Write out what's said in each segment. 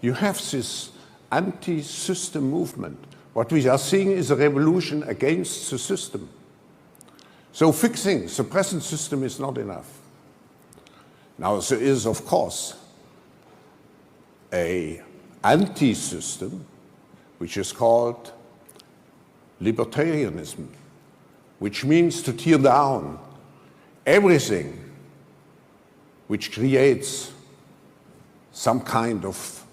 You have this anti-system movement. What we are seeing is a revolution against the system. So fixing the present system is not enough. Now, there is, of course, an anti-system, which is called Libertarianism, which means to tear down everything which creates some kind of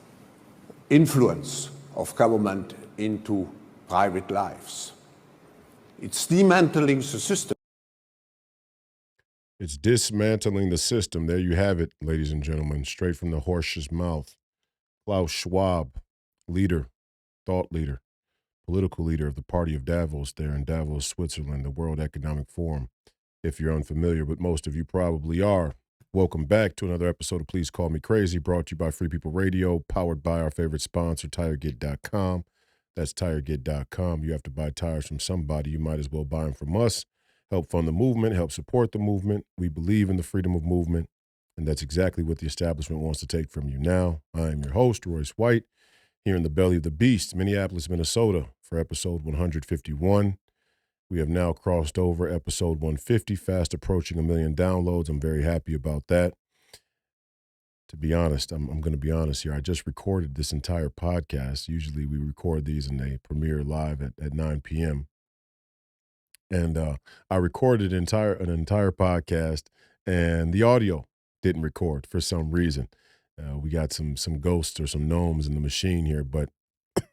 influence of government into private lives. It's dismantling the system. It's dismantling the system. There you have it, ladies and gentlemen, straight from the horse's mouth. Klaus Schwab, leader, thought leader, political leader of the Party of Davos there in Davos, Switzerland, the World Economic Forum. If you're unfamiliar, but most of you probably are. Welcome back to another episode of Please Call Me Crazy, brought to you by Free People Radio, powered by our favorite sponsor, TireGet.com. That's TireGet.com. You have to buy tires from somebody. You might as well buy them from us. Help fund the movement, help support the movement. We believe in the freedom of movement, and that's exactly what the establishment wants to take from you now. I am your host, Royce White, here in the belly of the beast, Minneapolis, Minnesota, for episode 151. We have now crossed over episode 150, fast approaching 1 million downloads. I'm very happy about that. To be honest, I'm going to be honest here. I just recorded this entire podcast. Usually we record these and they premiere live at 9 p.m. And I recorded an entire podcast, and the audio didn't record for some reason. We got some ghosts or some gnomes in the machine here, but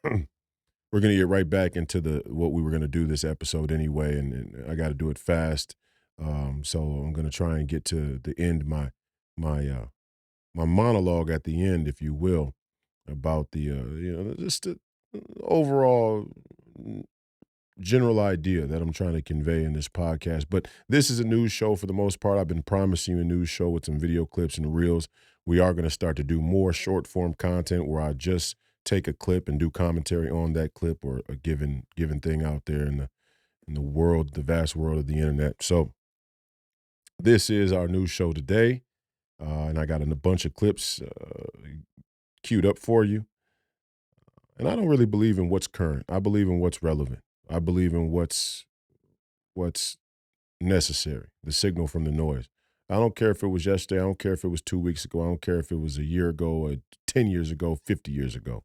we're going to get right back into what we were going to do this episode anyway, and I got to do it fast. So I'm going to try and get to the end, my monologue at the end, if you will, about the just the overall general idea that I'm trying to convey in this podcast. But this is a news show for the most part. I've been promising you a news show with some video clips and reels. We are going to start to do more short form content where I just take a clip and do commentary on that clip or a given thing out there in the world, the vast world of the internet. So this is our news show today. And I got a bunch of clips queued up for you. And I don't really believe in what's current. I believe in what's relevant. I believe in what's necessary, the signal from the noise. I don't care if it was yesterday. I don't care if it was 2 weeks ago. I don't care if it was a year ago or 10 years ago, 50 years ago.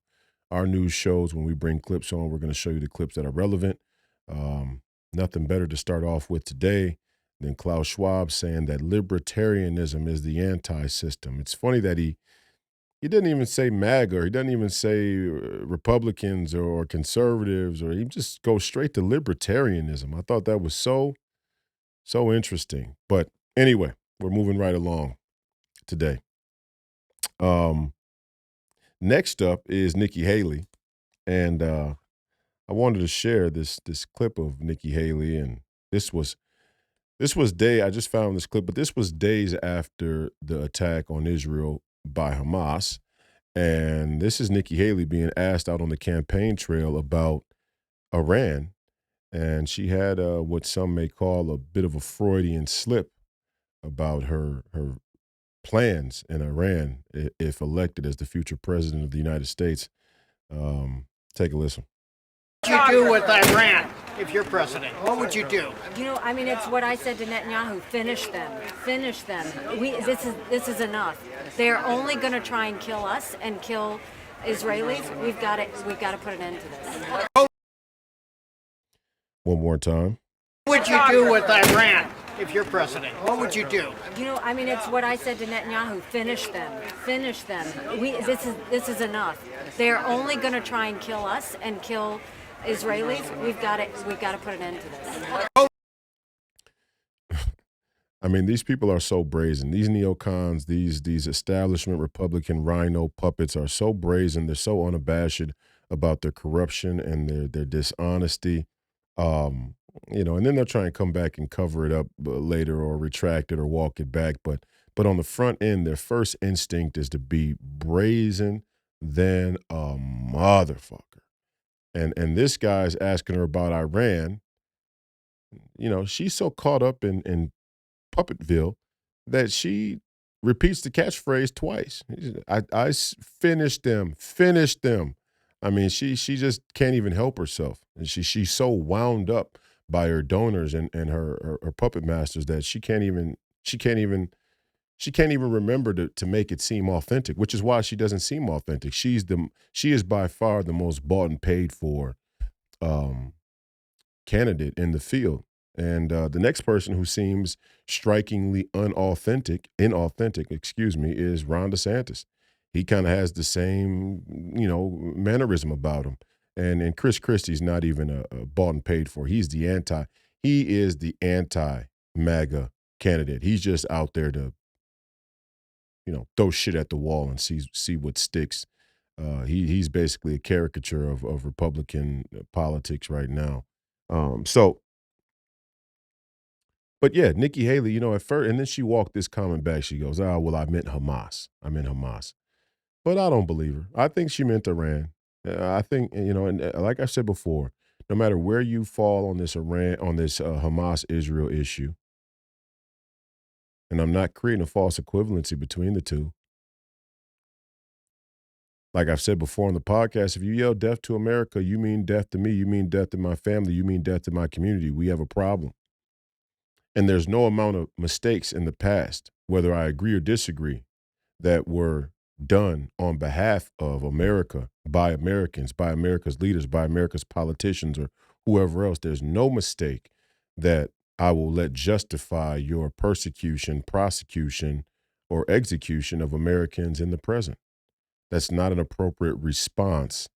Our news shows, when we bring clips on, we're going to show you the clips that are relevant. Nothing better to start off with today than Klaus Schwab saying that libertarianism is the anti-system. It's funny that he didn't even say MAGA, or he doesn't even say Republicans or conservatives, or he just goes straight to libertarianism. I thought that was so interesting. But anyway, we're moving right along today. Next up is Nikki Haley, and I wanted to share this clip of Nikki Haley, and this was I just found this clip, but this was days after the attack on Israel by Hamas. And this is Nikki Haley being asked out on the campaign trail about Iran. And she had what some may call a bit of a Freudian slip about her plans in Iran if elected as the future president of the United States. Take a listen. What would you do with Iran if you're president? What would you do? It's what I said to Netanyahu: finish them. This is enough. They're only going to try and kill us and kill Israelis. We've got to put an end to this. One more time. What would you do with Iran if you're president? What would you do? It's what I said to Netanyahu: finish them. This is enough. They're only going to try and kill us and kill Israelis. We've got to put an end to this. I mean, these people are so brazen. These neocons, these establishment Republican rhino puppets are so brazen. They're so unabashed about their corruption and their dishonesty. And then they'll try and come back and cover it up later or retract it or walk it back. But on the front end, their first instinct is to be brazen than a motherfucker. And this guy's asking her about Iran. She's so caught up in Puppetville that she repeats the catchphrase twice. Finished them. I mean, she just can't even help herself. And she's so wound up by her donors and her puppet masters that she can't even remember to make it seem authentic, which is why she doesn't seem authentic. She is by far the most bought and paid for candidate in the field. And the next person who seems strikingly inauthentic, is Ron DeSantis. He kind of has the same, mannerism about him. And Chris Christie's not even a bought and paid for. He is the anti-MAGA candidate. He's just out there to, throw shit at the wall and see what sticks. He's basically a caricature of Republican politics right now. But yeah, Nikki Haley, at first, and then she walked this comment back. She goes, well, I meant Hamas. But I don't believe her. I think she meant Iran. I think, and like I said before, no matter where you fall on this Hamas-Israel issue, and I'm not creating a false equivalency between the two. Like I've said before on the podcast, if you yell death to America, you mean death to me, you mean death to my family, you mean death to my community. We have a problem. And there's no amount of mistakes in the past, whether I agree or disagree, that were done on behalf of America, by Americans, by America's leaders, by America's politicians, or whoever else. There's no mistake that I will let justify your persecution, prosecution, or execution of Americans in the present. That's not an appropriate response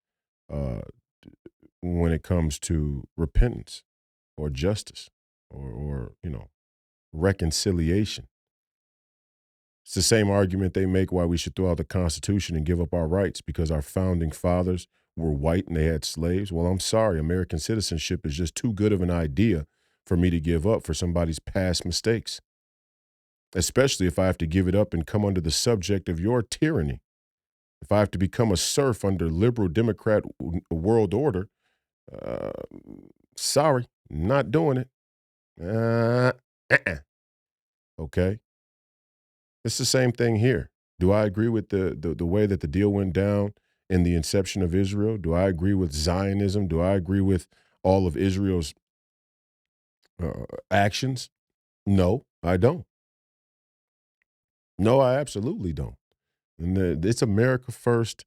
when it comes to repentance or justice or reconciliation. It's the same argument they make why we should throw out the Constitution and give up our rights because our founding fathers were white and they had slaves. Well, I'm sorry, American citizenship is just too good of an idea for me to give up for somebody's past mistakes, especially if I have to give it up and come under the subject of your tyranny. If I have to become a serf under liberal Democrat world order, sorry, not doing it. Okay. It's the same thing here. Do I agree with the way that the deal went down in the inception of Israel? Do I agree with Zionism? Do I agree with all of Israel's actions? No, I don't. No, I absolutely don't. And it's America first.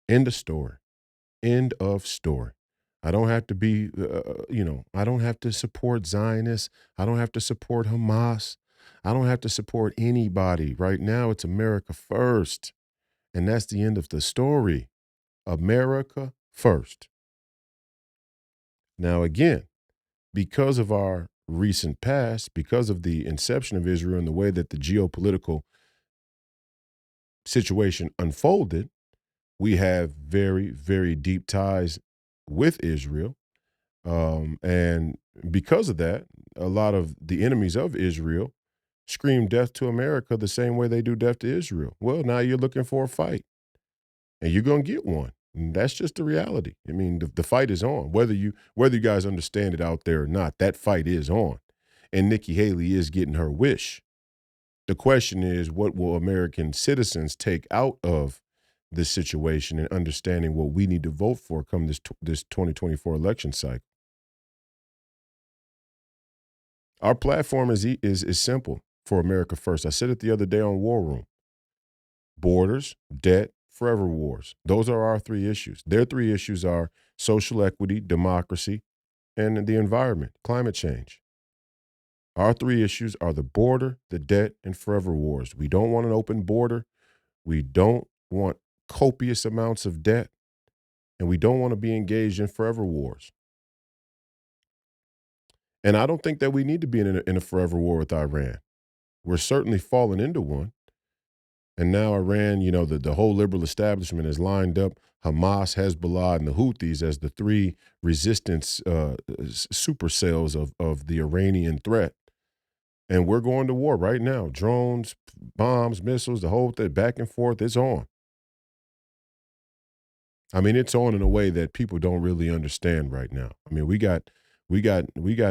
End of story. End of story. I don't have to be, I don't have to support Zionists. I don't have to support Hamas. I don't have to support anybody. Right now, it's America first. And that's the end of the story. America first. Now, again, because of our recent past, because of the inception of Israel and the way that the geopolitical situation unfolded, we have very, very deep ties with Israel. And because of that, a lot of the enemies of Israel scream death to America the same way they do death to Israel. Well, now you're looking for a fight, and you're going to get one. And that's just the reality. I mean, the fight is on. Whether you guys understand it out there or not, that fight is on. And Nikki Haley is getting her wish. The question is, what will American citizens take out of this situation and understanding what we need to vote for come this 2024 election cycle? Our platform is simple for America first. I said it the other day on War Room. Borders, debt, forever wars. Those are our three issues. Their three issues are social equity, democracy, and the environment, climate change. Our three issues are the border, the debt, and forever wars. We don't want an open border. We don't want copious amounts of debt. And we don't want to be engaged in forever wars. And I don't think that we need to be in a forever war with Iran. We're certainly falling into one. And now Iran, the whole liberal establishment is lined up Hamas, Hezbollah, and the Houthis as the three resistance supercells of the Iranian threat. And we're going to war right now. Drones, bombs, missiles, the whole thing, back and forth, it's on. I mean, it's on in a way that people don't really understand right now. I mean, we got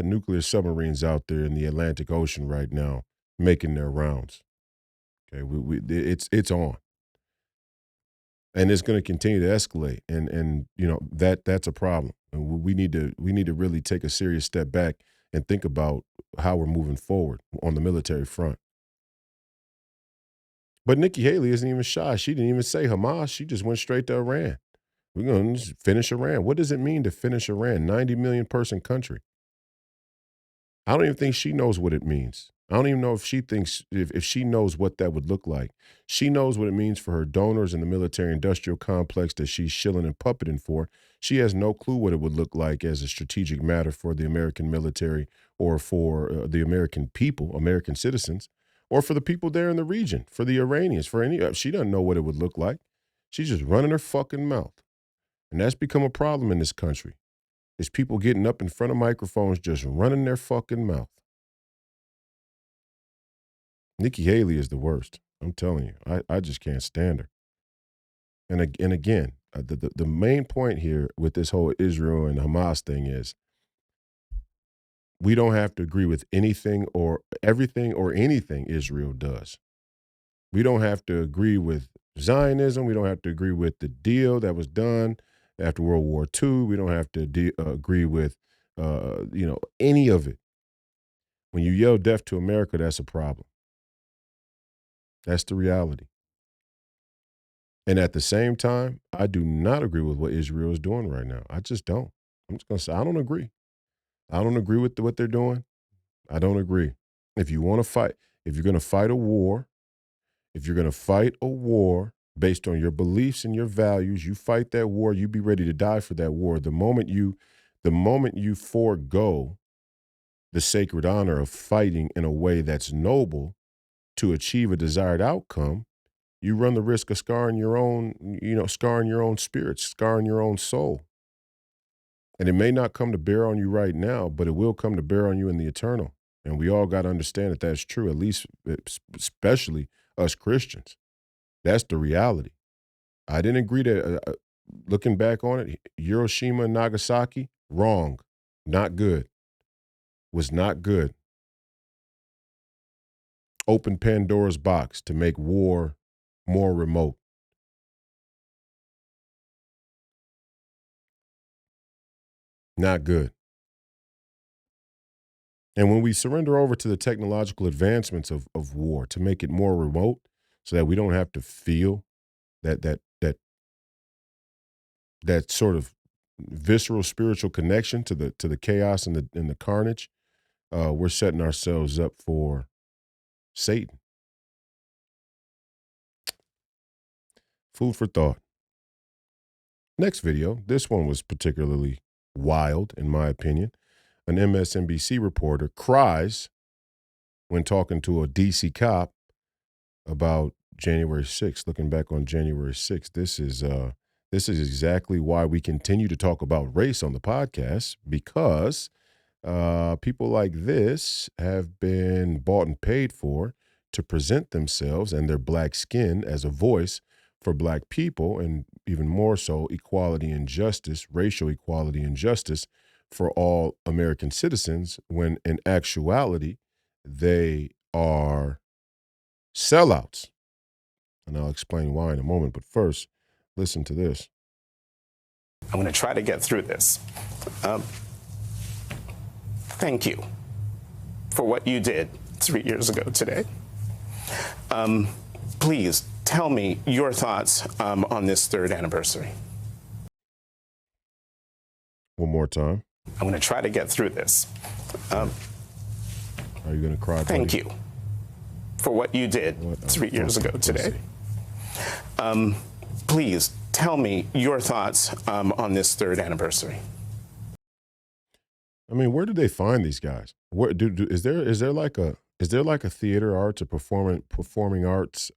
nuclear submarines out there in the Atlantic Ocean right now making their rounds. Okay, it's on, and it's going to continue to escalate, and you know that's a problem. And we need to really take a serious step back and think about how we're moving forward on the military front. But Nikki Haley isn't even shy. She didn't even say Hamas. She just went straight to Iran. We're going to finish Iran. What does it mean to finish Iran? 90 million person country. I don't even think she knows what it means. I don't even know if she thinks, if she knows what that would look like. She knows what it means for her donors in the military industrial complex that she's shilling and puppeting for. She has no clue what it would look like as a strategic matter for the American military or for the American people, American citizens, or for the people there in the region, for the Iranians, for any, she doesn't know what it would look like. She's just running her fucking mouth. And that's become a problem in this country. Is people getting up in front of microphones just running their fucking mouth. Nikki Haley is the worst. I'm telling you. I just can't stand her. And again, the main point here with this whole Israel and Hamas thing is we don't have to agree with anything or everything or anything Israel does. We don't have to agree with Zionism. We don't have to agree with the deal that was done after World War II. We don't have to agree with, any of it. When you yell death to America, that's a problem. That's the reality. And at the same time, I do not agree with what Israel is doing right now. I just don't. I'm just going to say, I don't agree. I don't agree with what they're doing. I don't agree. If you want to fight, if you're going to fight a war, based on your beliefs and your values, you fight that war, you be ready to die for that war. The moment you forego the sacred honor of fighting in a way that's noble to achieve a desired outcome, you run the risk of scarring your own spirit, scarring your own soul. And it may not come to bear on you right now, but it will come to bear on you in the eternal. And we all got to understand that that's true, at least, especially us Christians. That's the reality. I didn't agree to, looking back on it, Hiroshima and Nagasaki, wrong. Not good. Was not good. Opened Pandora's box to make war more remote. Not good. And when we surrender over to the technological advancements of war to make it more remote so that we don't have to feel that sort of visceral spiritual connection to the chaos and the carnage, we're setting ourselves up for Satan. Food for thought. Next video. This one was particularly wild, in my opinion. An MSNBC reporter cries when talking to a DC cop about January 6th, looking back on January 6th. This is exactly why we continue to talk about race on the podcast, because people like this have been bought and paid for to present themselves and their black skin as a voice for black people, and even more so, equality and justice, racial equality and justice for all American citizens, when in actuality, they are sellouts. And I'll explain why in a moment. But first, listen to this. I'm going to try to get through this. Thank you for what you did 3 years ago today. Please tell me your thoughts on this third anniversary. One more time. I'm going to try to get through this. Are you going to cry, buddy? Thank you for what you did 3 years ago today. Please tell me your thoughts on this third anniversary. I mean, where did they find these guys? Where is there like a theater arts or performing arts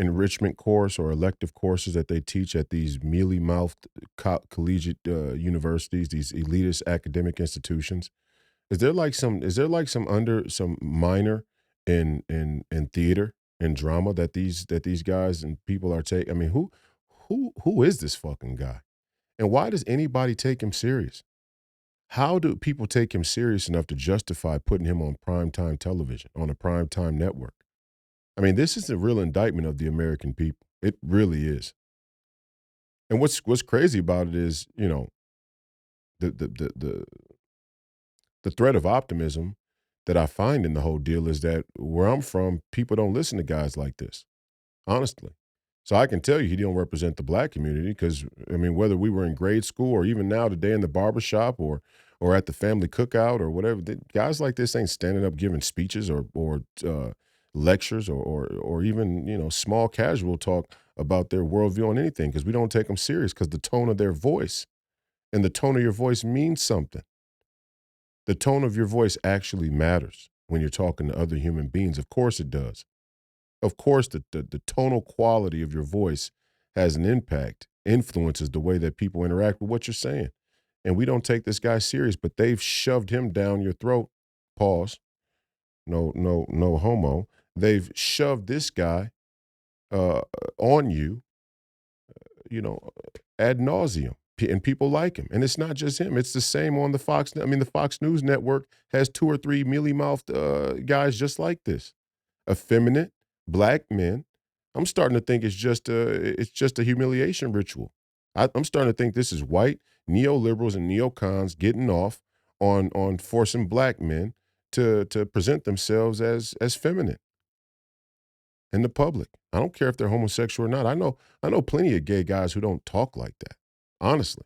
enrichment course or elective courses that they teach at these mealy-mouthed collegiate universities, these elitist academic institutions? Is there like some minor in theater and drama that these guys and people are taking? I mean, who is this fucking guy? And why does anybody take him serious? How do people take him serious enough to justify putting him on primetime television, on a primetime network? I mean, this is a real indictment of the American people. It really is. And what's crazy about it is, you know, the threat of optimism that I find in the whole deal is that where I'm from, people don't listen to guys like this, honestly. So I can tell you he don't represent the black community because, I mean, whether we were in grade school or even now today in the barbershop or at the family cookout or whatever, guys like this ain't standing up giving speeches or lectures or even, you know, small casual talk about their worldview on anything because we don't take them serious because the tone of their voice and the tone of your voice means something. The tone of your voice actually matters when you're talking to other human beings. Of course it does. Of course, the tonal quality of your voice has an impact, influences the way that people interact with what you're saying. And we don't take this guy serious, but they've shoved him down your throat. Pause. No homo. They've shoved this guy on you, you know, ad nauseum. And people like him. And it's not just him. It's the same on the Fox. I mean, the Fox News network has 2 or 3 mealy-mouthed guys just like this. Effeminate, black men. I'm starting to think it's just a humiliation ritual. I'm starting to think this is white neoliberals and neocons getting off on forcing black men to present themselves as feminine in the public. I don't care if they're homosexual or not. I know plenty of gay guys who don't talk like that. Honestly,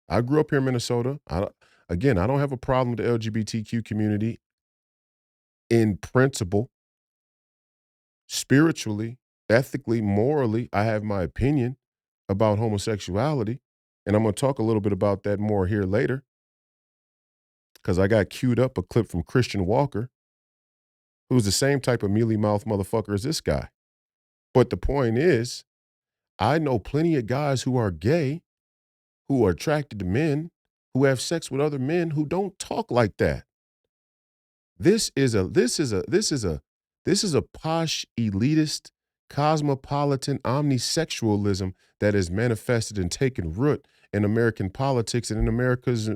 I grew up here in Minnesota. I don't have a problem with the LGBTQ community in principle. Spiritually, ethically, morally, I have my opinion about homosexuality, and I'm going to talk a little bit about that more here later because I got queued up a clip from Christian Walker, who's the same type of mealy-mouthed motherfucker as this guy. But the point is, I know plenty of guys who are gay, who are attracted to men, who have sex with other men who don't talk like that. This is a posh, elitist, cosmopolitan omnisexualism that is manifested and taken root in American politics and in America's,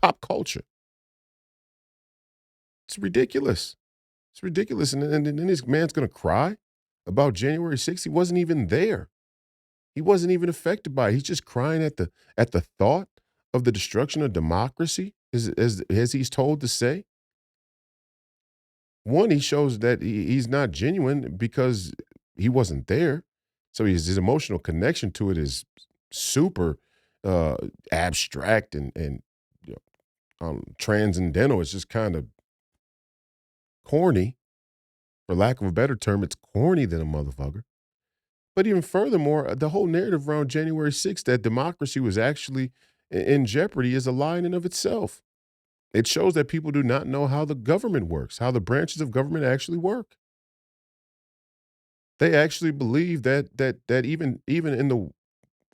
pop culture. It's ridiculous. It's ridiculous. And then this man's going to cry about January 6th. He wasn't even there. He wasn't even affected by it. He's just crying at the thought of the destruction of democracy, as he's told to say. One, he shows that he's not genuine because he wasn't there. So his emotional connection to it is super abstract and transcendental. It's just kind of corny. For lack of a better term, it's corny than a motherfucker. But even furthermore, the whole narrative around January 6th that democracy was actually in jeopardy is a lie in and of itself. It shows that people do not know how the government works, how the branches of government actually work. They actually believe that even in the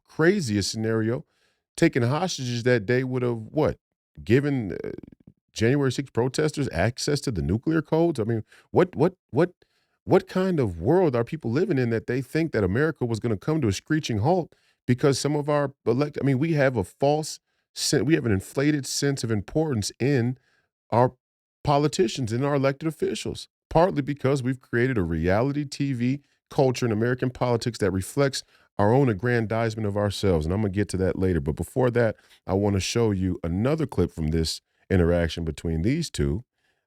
craziest scenario, taking hostages that day would have given January 6th protesters access to the nuclear codes? I mean, what kind of world are people living in that they think that America was going to come to a screeching halt because some of our we have an inflated sense of importance in our politicians and our elected officials, partly because we've created a reality TV culture in American politics that reflects our own aggrandizement of ourselves. And I'm going to get to that later. But before that, I want to show you another clip from this interaction between these two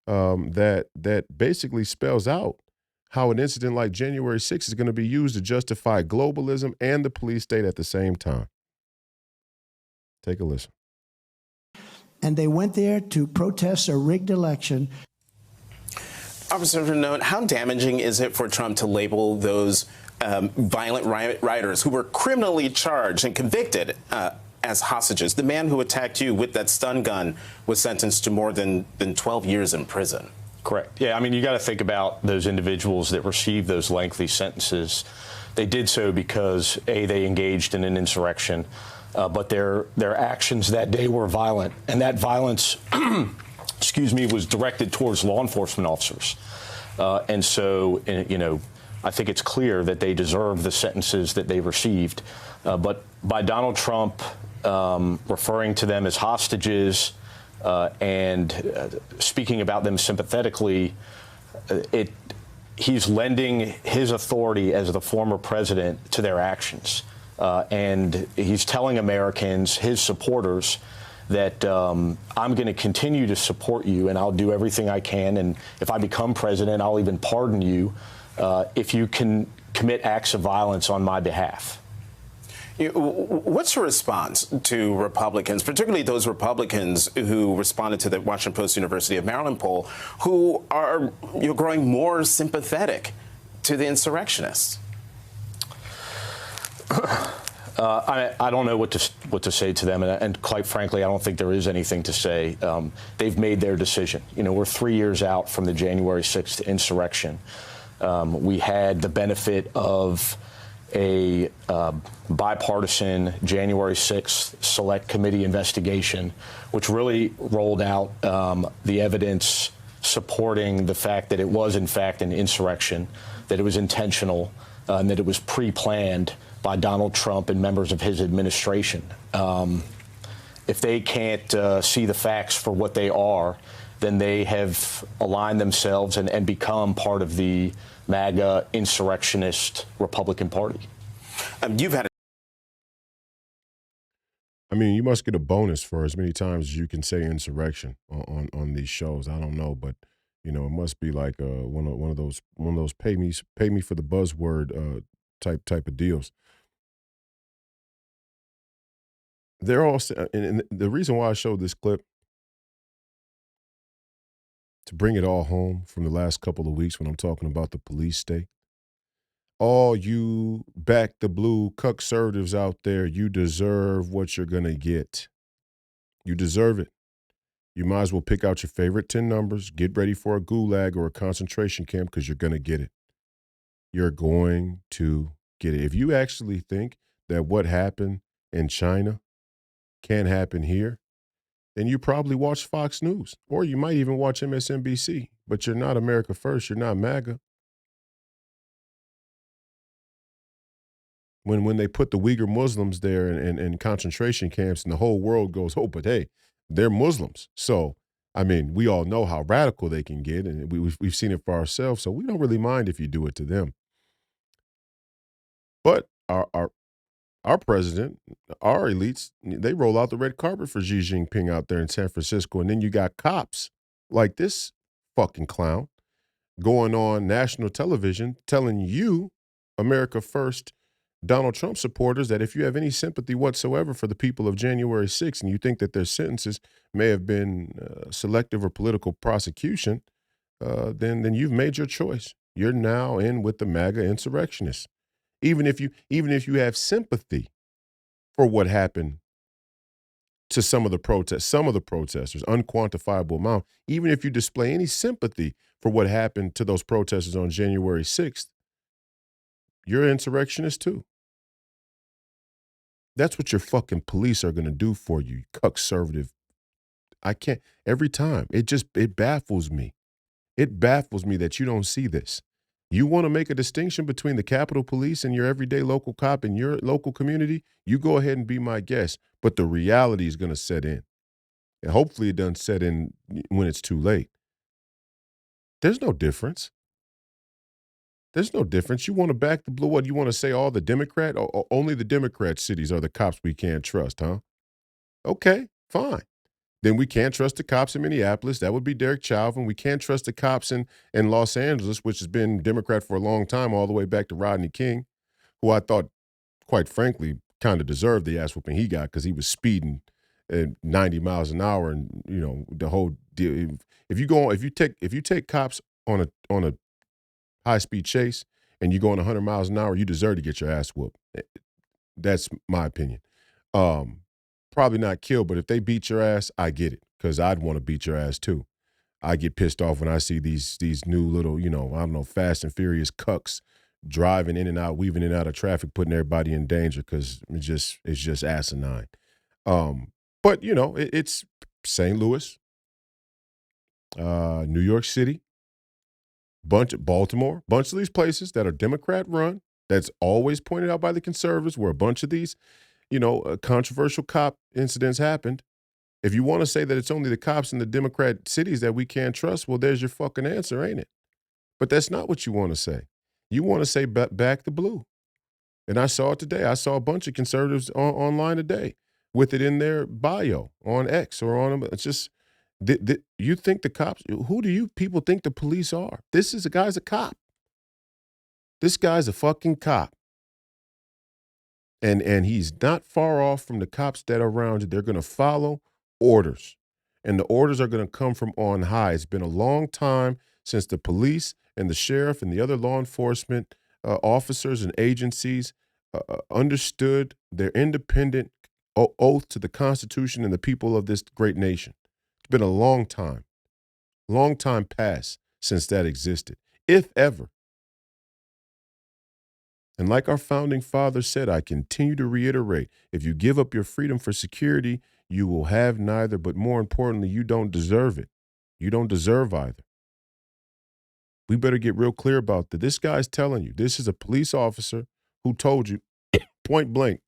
that basically spells out how an incident like January 6th is going to be used to justify globalism and the police state at the same time. Take a listen. And they went there to protest a rigged election. Officer Note, how damaging is it for Trump to label those violent rioters who were criminally charged and convicted as hostages? The man who attacked you with that stun gun was sentenced to more than 12 years in prison. Correct. Yeah, I mean, you got to think about those individuals that received those lengthy sentences. They did so because, A, they engaged in an insurrection, but their actions that day were violent, and that violence, was directed towards law enforcement officers. And so, I think it's clear that they deserve the sentences that they received. But by Donald Trump referring to them as hostages and speaking about them sympathetically, he's lending his authority as the former president to their actions. And he's telling Americans, his supporters, that I'm going to continue to support you and I'll do everything I can. And if I become president, I'll even pardon you if you can commit acts of violence on my behalf. What's your response to Republicans, particularly those Republicans who responded to the Washington Post University of Maryland poll, who are growing more sympathetic to the insurrectionists? I don't know what to say to them, and quite frankly, I don't think there is anything to say. They've made their decision. We're 3 years out from the January 6th insurrection. We had the benefit of a bipartisan January 6th Select Committee investigation, which really rolled out the evidence supporting the fact that it was, in fact, an insurrection, that it was intentional, and that it was pre-planned by Donald Trump and members of his administration. If they can't see the facts for what they are, then they have aligned themselves and become part of the MAGA insurrectionist Republican Party. You've had I mean, you must get a bonus for as many times as you can say insurrection on these shows. I don't know, but it must be like one of those pay me for the buzzword type of deals. They're all, and the reason why I showed this clip, to bring it all home from the last couple of weeks when I'm talking about the police state. All you back the blue conservatives out there, you deserve what you're going to get. You deserve it. You might as well pick out your favorite 10 numbers, get ready for a gulag or a concentration camp because you're going to get it. You're going to get it. If you actually think that what happened in China can happen here, then you probably watch Fox News, or you might even watch MSNBC, but you're not America First, you're not MAGA. When they put the Uyghur Muslims there in concentration camps and the whole world goes, oh, but hey, they're Muslims. So, I mean, we all know how radical they can get, and we've seen it for ourselves, so we don't really mind if you do it to them. But our president, our elites, they roll out the red carpet for Xi Jinping out there in San Francisco. And then you got cops like this fucking clown going on national television telling you, America First, Donald Trump supporters, that if you have any sympathy whatsoever for the people of January 6th and you think that their sentences may have been selective or political prosecution, then you've made your choice. You're now in with the MAGA insurrectionists. Even if you have sympathy for what happened to some of the protesters, unquantifiable amount, even if you display any sympathy for what happened to those protesters on January 6th, you're an insurrectionist too. That's what your fucking police are going to do for you, conservative. I can't, every time, it baffles me. It baffles me that you don't see this. You want to make a distinction between the Capitol Police and your everyday local cop in your local community? You go ahead and be my guest. But the reality is going to set in. And hopefully it doesn't set in when it's too late. There's no difference. There's no difference. You want to back the blue? What, you want to say all the Democrat, or only the Democrat cities are the cops we can't trust, huh? Okay, fine. Then we can't trust the cops in Minneapolis. That would be Derek Chauvin. We can't trust the cops in Los Angeles, which has been Democrat for a long time, all the way back to Rodney King, who I thought, quite frankly, kind of deserved the ass whooping he got because he was speeding at 90 miles an hour, and the whole deal. If you take cops on a high speed chase and you go on 100 miles an hour, you deserve to get your ass whooped. That's my opinion. Probably not killed, but if they beat your ass, I get it, because I'd want to beat your ass too. I get pissed off when I see these new little, Fast and Furious cucks driving in and out, weaving in and out of traffic, putting everybody in danger, because it's just asinine. But it's St. Louis, New York City, Baltimore, bunch of these places that are Democrat run. That's always pointed out by the conservatives, where a bunch of these controversial cop incidents happened. If you want to say that it's only the cops in the Democrat cities that we can't trust, well, there's your fucking answer, ain't it? But that's not what you want to say. You want to say back the blue. And I saw it today. I saw a bunch of conservatives online today with it in their bio on X or on them. It's just, you think the cops, who do you people think the police are? This is a guy's a cop. This guy's a fucking cop. And he's not far off from the cops that are around you. They're going to follow orders. And the orders are going to come from on high. It's been a long time since the police and the sheriff and the other law enforcement officers and agencies understood their independent oath to the Constitution and the people of this great nation. It's been a long time past since that existed, if ever. And like our founding fathers said, I continue to reiterate, if you give up your freedom for security, you will have neither, but more importantly, you don't deserve it. You don't deserve either. We better get real clear about that. This guy's telling you, this is a police officer who told you point blank,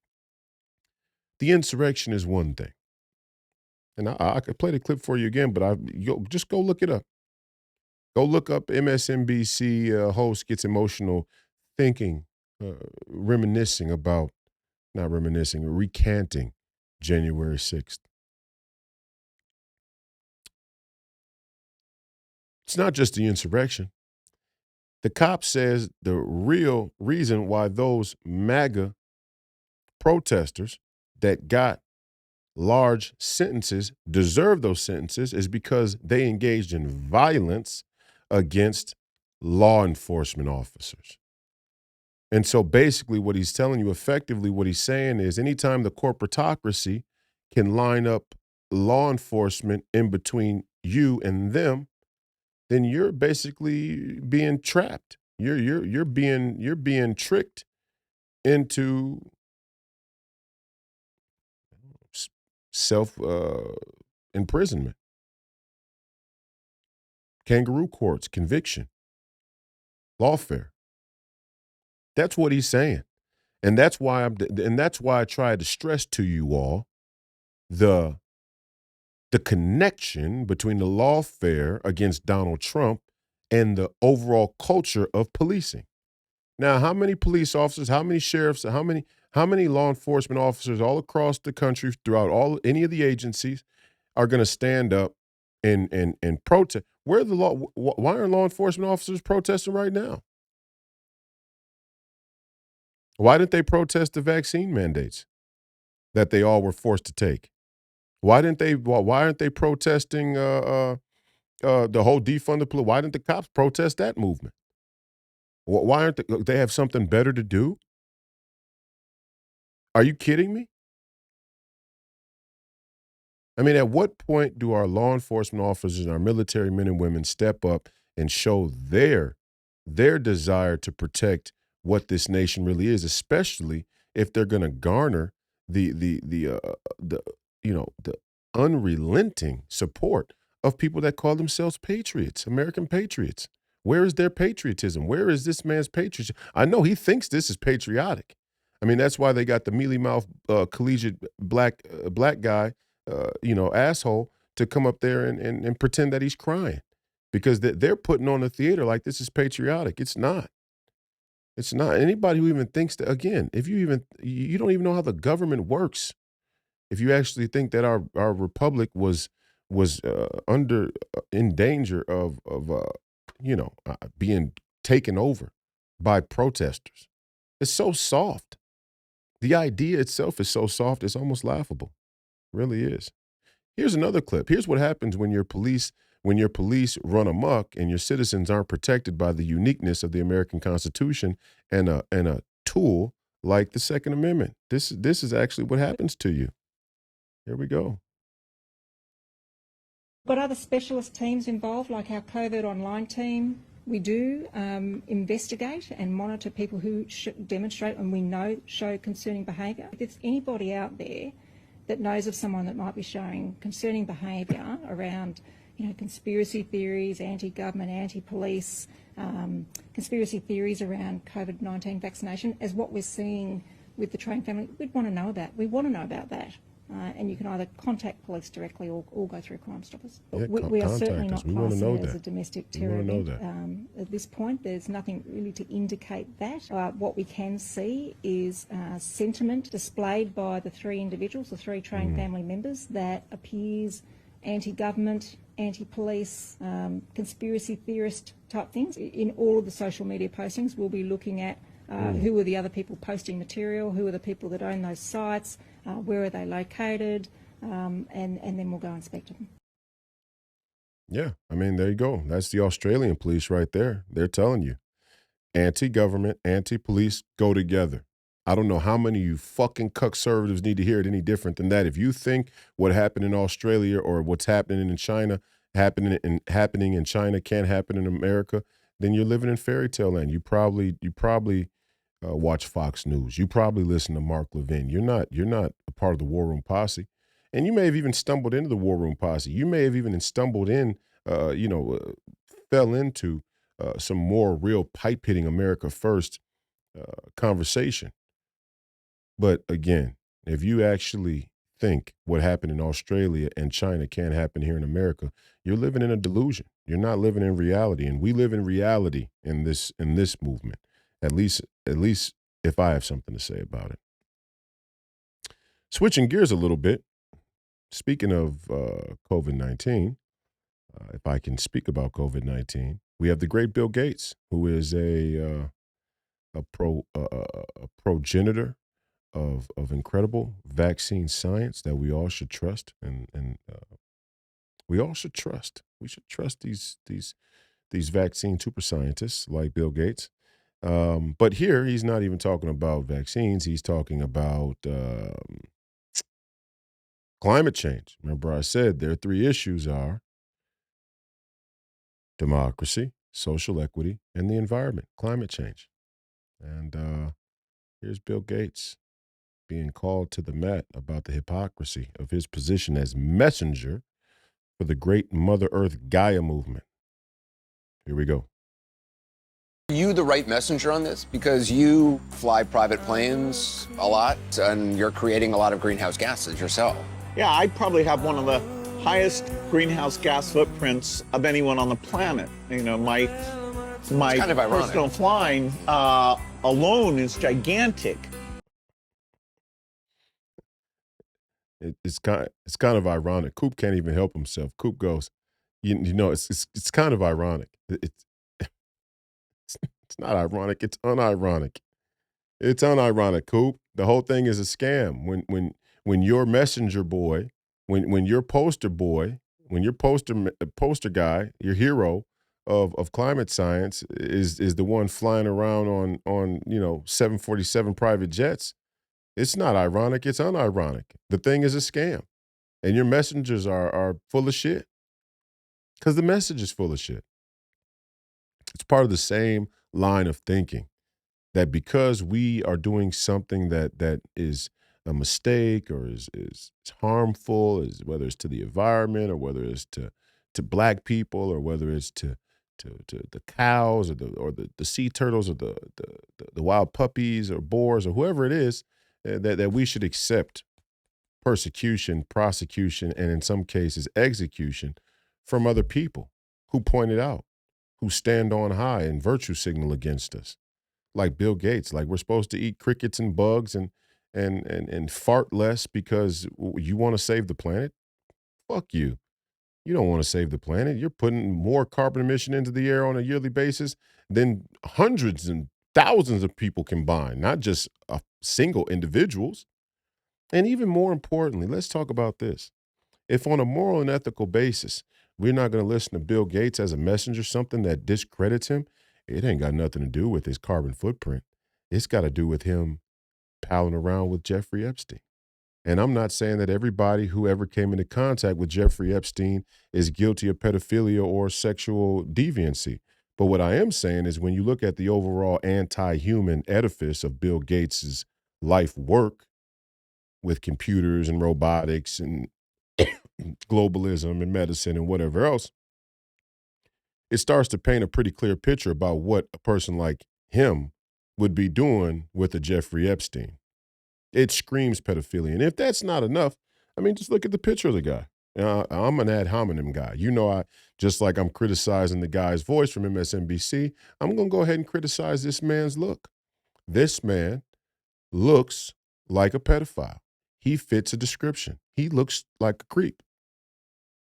the insurrection is one thing. And I could play the clip for you again, but just go look it up. Go look up MSNBC host gets emotional thinking, recanting January 6th. It's not just the insurrection. The cop says the real reason why those MAGA protesters that got large sentences deserve those sentences is because they engaged in violence against law enforcement officers. And so basically what he's telling you, effectively what he's saying is anytime the corporatocracy can line up law enforcement in between you and them, then you're basically being trapped. You're being tricked into self imprisonment, kangaroo courts, conviction, lawfare. That's what he's saying, and that's why I tried to stress to you all the connection between the lawfare against Donald Trump and the overall culture of policing. Now, how many police officers, how many sheriffs, how many law enforcement officers all across the country throughout any of the agencies are going to stand up and protest? Why aren't law enforcement officers protesting right now? Why didn't they protest the vaccine mandates that they all were forced to take? Why aren't they protesting the whole defund the police? Why didn't the cops protest that movement? Why aren't they have something better to do? Are you kidding me? I mean, at what point do our law enforcement officers and our military men and women step up and show their desire to protect what this nation really is, especially if they're going to garner the unrelenting support of people that call themselves patriots, American patriots? Where is their patriotism? Where is this man's patriotism? I know he thinks this is patriotic. I mean, that's why they got the mealy mouth collegiate black guy, asshole to come up there and pretend that he's crying because they're putting on a theater like this is patriotic. It's not. It's not. Anybody who even thinks that, again, if you don't even know how the government works. If you actually think that our republic was in danger of being taken over by protesters, it's so soft. The idea itself is so soft, it's almost laughable. It really is. Here's another clip. Here's what happens when your police run amok and your citizens aren't protected by the uniqueness of the American Constitution and a tool like the Second Amendment. This is actually what happens to you. Here we go. Got other specialist teams involved, like our COVID online team. We do investigate and monitor people who demonstrate and we know show concerning behaviour. If there's anybody out there that knows of someone that might be showing concerning behaviour around, conspiracy theories, anti-government, anti-police, conspiracy theories around COVID-19 vaccination, as what we're seeing with the Train family, we'd want to know that. We want to know about that. and you can either contact police directly or go through Crime Stoppers. Yeah, We are certainly not we wanna know classing it as that. a domestic We terror wanna know event. that. At this point, there's nothing really to indicate that. What we can see is sentiment displayed by the three individuals, the three trained family members, that appears anti-government, anti-police, conspiracy theorist type things. In all of the social media postings, we'll be looking at who are the other people posting material, who are the people that own those sites, where are they located, and then we'll go inspect them. Yeah, I mean, there you go. That's the Australian police right there. They're telling you, anti-government, anti-police go together. I don't know how many of you fucking conservatives need to hear it any different than that. If you think what happened in Australia or what's happening in China, happening in China can't happen in America, then you're living in fairy tale land. You probably watch Fox News. You probably listen to Mark Levin. You're not a part of the War Room Posse, and you may have even stumbled into the War Room Posse. You may have even stumbled in, fell into some more real pipe hitting America first conversation. But again, if you actually think what happened in Australia and China can't happen here in America, you're living in a delusion. You're not living in reality, and we live in reality in this movement. At least if I have something to say about it. Switching gears a little bit. Speaking of COVID-19, if I can speak about COVID-19, we have the great Bill Gates, who is a progenitor of incredible vaccine science that we all should trust, and we all should trust. We should trust these vaccine super scientists like Bill Gates. But here he's not even talking about vaccines. He's talking about climate change. Remember, I said their three issues are democracy, social equity, and the environment, climate change. And here's Bill Gates being called to the mat about the hypocrisy of his position as messenger for the great Mother Earth Gaia movement. Here we go. Are you the right messenger on this? Because you fly private planes a lot and you're creating a lot of greenhouse gases yourself. Yeah, I probably have one of the highest greenhouse gas footprints of anyone on the planet. You know, my kind of personal flying alone is gigantic. It's kind of ironic. Coop can't even help himself. Coop goes, it's kind of ironic. It's not ironic. It's unironic. It's unironic, Coop. The whole thing is a scam. When your messenger boy, when your poster boy, when your poster guy, your hero of climate science is the one flying around on 747 private jets. It's not ironic. It's unironic. The thing is a scam. And your messengers are full of shit. Because the message is full of shit. It's part of the same line of thinking that because we are doing something that is a mistake or is harmful, whether it's to the environment or whether it's to black people or whether it's to the cows or the sea turtles or the wild puppies or boars or whoever it is, that we should accept persecution, prosecution, and in some cases execution from other people who point it out, who stand on high and virtue signal against us, like Bill Gates. Like we're supposed to eat crickets and bugs and fart less because you want to save the planet. Fuck you. You don't want to save the planet. You're putting more carbon emission into the air on a yearly basis than hundreds and thousands of people combined, not just single individuals. And even more importantly, let's talk about this. If on a moral and ethical basis, we're not going to listen to Bill Gates as a messenger, something that discredits him, it ain't got nothing to do with his carbon footprint. It's got to do with him palling around with Jeffrey Epstein. And I'm not saying that everybody who ever came into contact with Jeffrey Epstein is guilty of pedophilia or sexual deviancy. But what I am saying is when you look at the overall anti-human edifice of Bill Gates's life work with computers and robotics and globalism and medicine and whatever else, it starts to paint a pretty clear picture about what a person like him would be doing with a Jeffrey Epstein. It screams pedophilia. And if that's not enough, I mean, just look at the picture of the guy. I'm an ad hominem guy. You know, just like I'm criticizing the guy's voice from MSNBC, I'm going to go ahead and criticize this man's look. This man looks like a pedophile. He fits a description. He looks like a creep.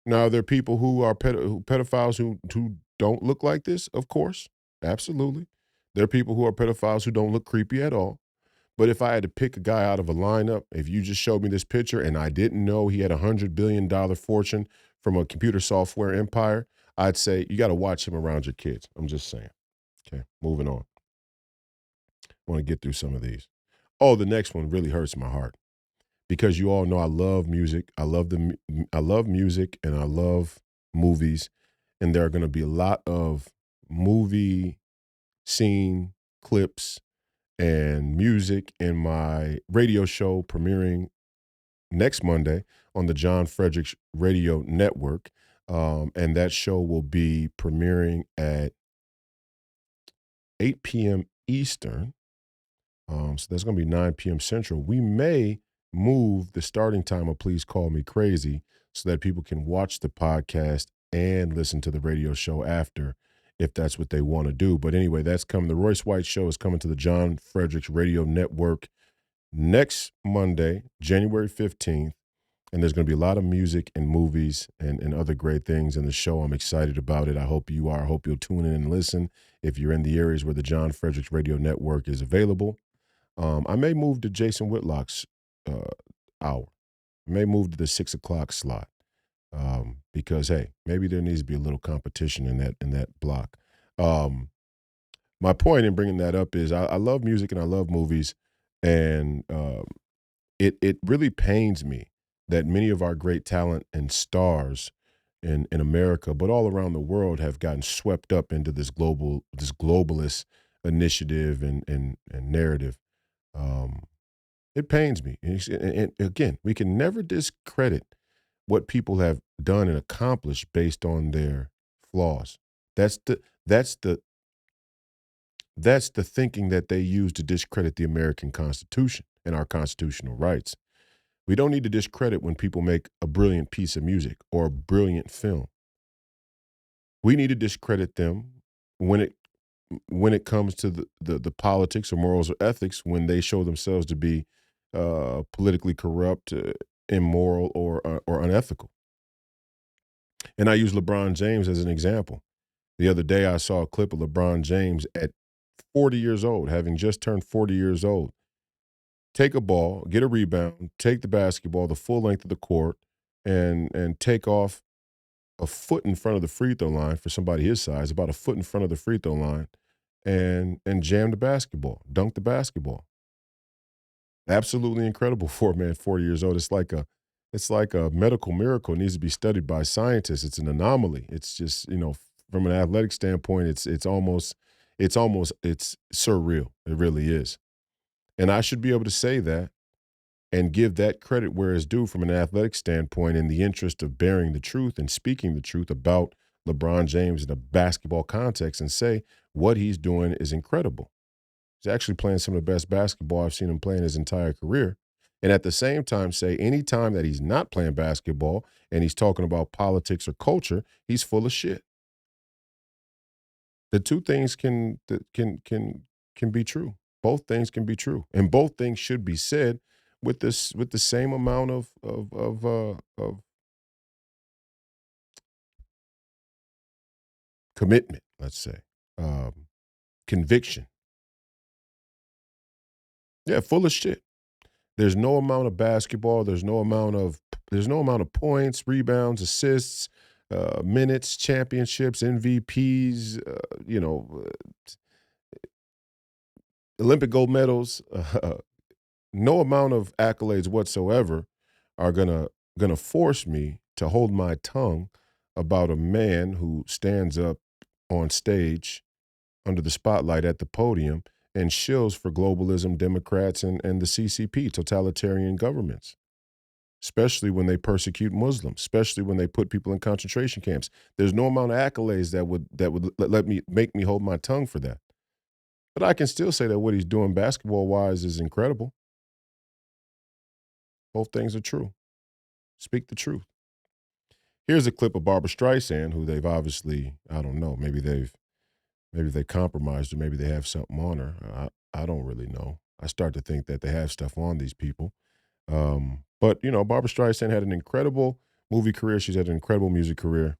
Now, there are people who are pedophiles who don't look like this, of course. Absolutely. There are people who are pedophiles who don't look creepy at all. But if I had to pick a guy out of a lineup, if you just showed me this picture and I didn't know he had a $100 billion fortune from a computer software empire, I'd say you got to watch him around your kids. I'm just saying. Okay, moving on. I want to get through some of these. Oh, the next one really hurts my heart because you all know I love music. I love music and I love movies. And there are going to be a lot of movie scene clips and music in my radio show premiering next Monday on the John Fredericks Radio Network. And that show will be premiering at 8 p.m. Eastern. So that's going to be 9 p.m. Central. We may move the starting time of Please Call Me Crazy so that people can watch the podcast and listen to the radio show after, if that's what they want to do. But anyway, that's coming. The Royce White Show is coming to the John Fredericks Radio Network next Monday, January 15th. And there's going to be a lot of music and movies and other great things in the show. I'm excited about it. I hope you are. I hope you'll tune in and listen if you're in the areas where the John Fredericks Radio Network is available. I may move to Jason Whitlock's hour. I may move to the 6 o'clock slot. Because hey, maybe there needs to be a little competition in that block. My point in bringing that up is I love music and I love movies, and it really pains me that many of our great talent and stars in America, but all around the world, have gotten swept up into this globalist initiative and narrative. It pains me, and again, we can never discredit what people have done and accomplished based on their flaws. That's the thinking that they use to discredit the American Constitution and our constitutional rights. We don't need to discredit when people make a brilliant piece of music or a brilliant film. We need to discredit them when it comes to the politics or morals or ethics, when they show themselves to be politically corrupt, immoral, or unethical. And I use LeBron James as an example. The other day I saw a clip of LeBron James at 40 years old, having just turned 40 years old, take a ball, get a rebound, take the basketball the full length of the court, and take off a foot in front of the free throw line for somebody his size, about a foot in front of the free throw line, and jam the basketball, dunk the basketball. Absolutely incredible for a man 40 years old. It's like a medical miracle. It needs to be studied by scientists. It's an anomaly. It's just, from an athletic standpoint, it's almost surreal. It really is. And I should be able to say that and give that credit where it's due from an athletic standpoint, in the interest of bearing the truth and speaking the truth about LeBron James in a basketball context, and say what he's doing is incredible. He's actually playing some of the best basketball I've seen him play in his entire career. And at the same time, say any time that he's not playing basketball and he's talking about politics or culture, he's full of shit. The two things can be true. Both things can be true, and both things should be said with the same amount of commitment. Let's say conviction. Yeah, full of shit. There's no amount of basketball. There's no amount of points, rebounds, assists, minutes, championships, MVPs. Olympic gold medals. No amount of accolades whatsoever are gonna force me to hold my tongue about a man who stands up on stage under the spotlight at the podium and shills for globalism, Democrats, and the CCP, totalitarian governments, especially when they persecute Muslims, especially when they put people in concentration camps. There's no amount of accolades that would make me hold my tongue for that. But I can still say that what he's doing basketball-wise is incredible. Both things are true. Speak the truth. Here's a clip of Barbra Streisand, who they've obviously, I don't know, maybe they compromised her, maybe they have something on her. I don't really know. I start to think that they have stuff on these people. But, you know, Barbra Streisand had an incredible movie career. She's had an incredible music career.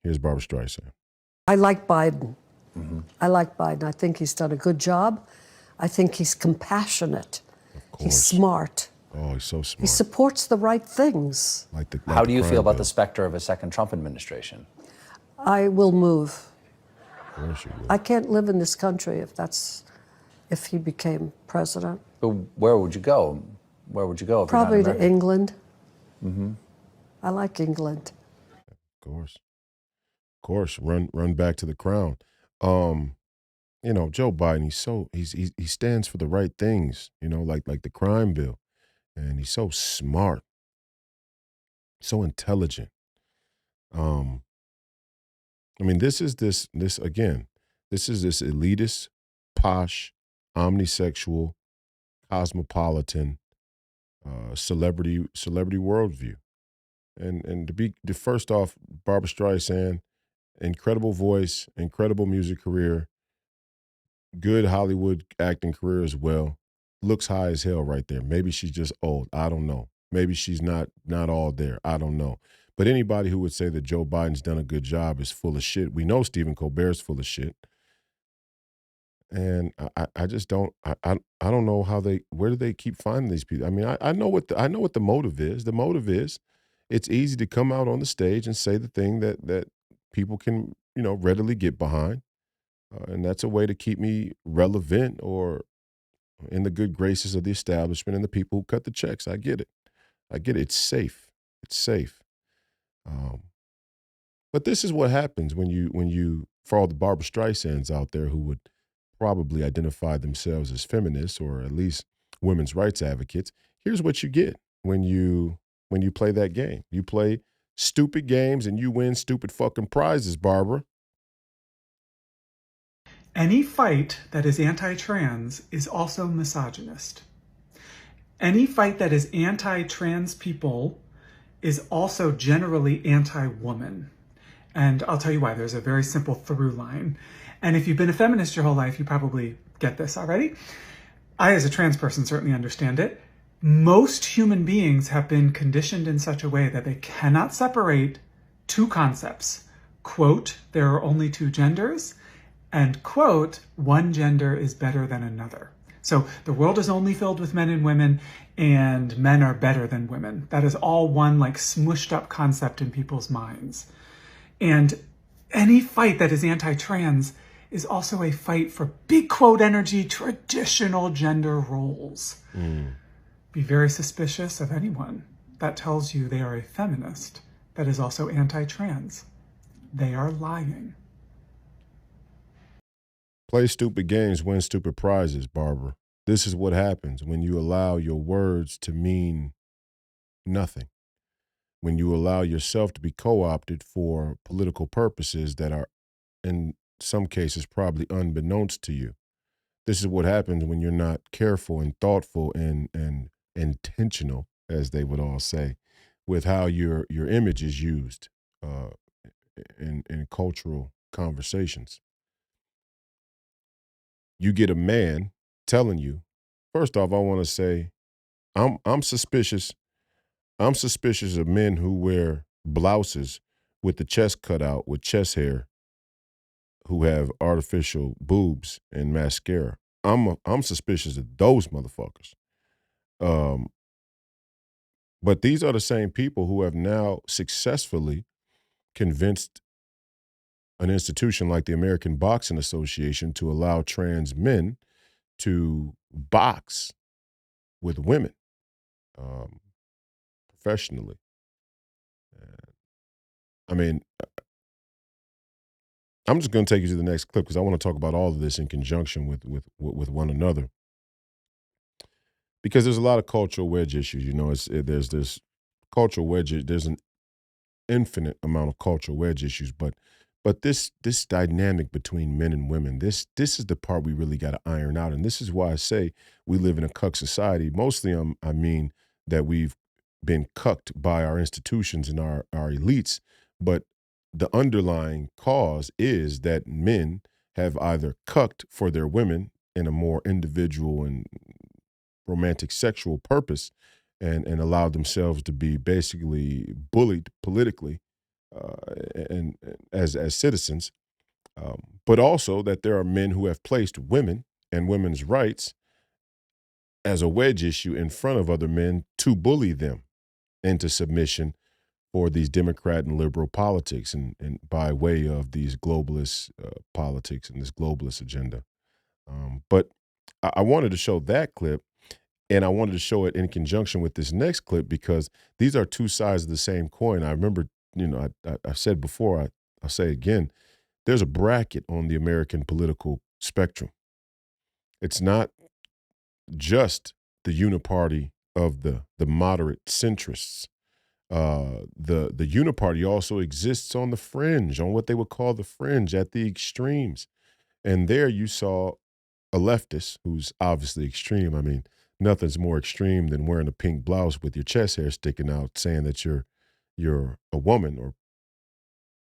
Here's Barbra Streisand. I like Biden. I like Biden. I think he's done a good job. I think he's compassionate. He's smart. Oh, he's so smart. He supports the right things. How do you feel about the specter of a second Trump administration? I will move. Of course you will. I can't live in this country if he became president. But where would you go? Where would you go? If Probably you're not to England. Mm-hmm. I like England. Of course. Run back to the crown. You know, Joe Biden, he stands for the right things, you know, like the crime bill. And he's so smart, so intelligent. I mean, this is this elitist, posh, omnisexual, cosmopolitan, celebrity worldview. And first off, Barbra Streisand, incredible voice, incredible music career, good Hollywood acting career as well. Looks high as hell right there. Maybe she's just old. I don't know. Maybe she's not all there. I don't know. But anybody who would say that Joe Biden's done a good job is full of shit. We know Stephen Colbert's full of shit. And I just don't I don't know where do they keep finding these people? I mean, I know what the motive is. The motive is it's easy to come out on the stage and say the thing that people can, you know, readily get behind. And that's a way to keep me relevant or in the good graces of the establishment and the people who cut the checks. I get it. It's safe. But this is what happens when you, for all the Barbra Streisands out there who would probably identify themselves as feminists or at least women's rights advocates, here's what you get when you play that game. You play stupid games and you win stupid fucking prizes, Barbara. Any fight that is anti-trans is also misogynist. Any fight that is anti-trans people is also generally anti-woman. And I'll tell you why. There's a very simple through line. And if you've been a feminist your whole life, you probably get this already. I, as a trans person, certainly understand it. Most human beings have been conditioned in such a way that they cannot separate two concepts. Quote, there are only two genders, and quote, one gender is better than another. So the world is only filled with men and women, and men are better than women. That is all one like smushed up concept in people's minds. And any fight that is anti-trans is also a fight for big quote energy, traditional gender roles. Be very suspicious of anyone that tells you they are a feminist that is also anti-trans. They are lying. Play stupid games, win stupid prizes, Barbara. This is what happens when you allow your words to mean nothing. When you allow yourself to be co-opted for political purposes that are, in some cases, probably unbeknownst to you. This is what happens when you're not careful and thoughtful and intentional, as they would all say, with how your image is used in cultural conversations. You get a man telling you, first off, I want to say, I'm suspicious. I'm suspicious of men who wear blouses with the chest cut out with chest hair, who have artificial boobs and mascara. I'm suspicious of those motherfuckers. But these are the same people who have now successfully convinced an institution like the American Boxing Association to allow trans men to box with women professionally. I mean, I'm just going to take you to the next clip because I want to talk about all of this in conjunction with one another. Because there's a lot of cultural wedge issues. You know, there's this cultural wedge. There's an infinite amount of cultural wedge issues, but this dynamic between men and women, this is the part we really got to iron out. And this is why I say we live in a cuck society. Mostly, I mean that we've been cucked by our institutions and our elites, but the underlying cause is that men have either cucked for their women in a more individual and romantic sexual purpose and allowed themselves to be basically bullied politically and as citizens, but also that there are men who have placed women and women's rights as a wedge issue in front of other men to bully them into submission for these Democrat and liberal politics and by way of these globalist politics and this globalist agenda. But I wanted to show that clip, and I wanted to show it in conjunction with this next clip because these are two sides of the same coin. I remember, I said before, I'll say again, there's a bracket on the American political spectrum. It's not just the uniparty of the moderate centrists. The uniparty also exists on the fringe, on what they would call the fringe, at the extremes. And there you saw a leftist who's obviously extreme. I mean, nothing's more extreme than wearing a pink blouse with your chest hair sticking out, saying that you're a woman or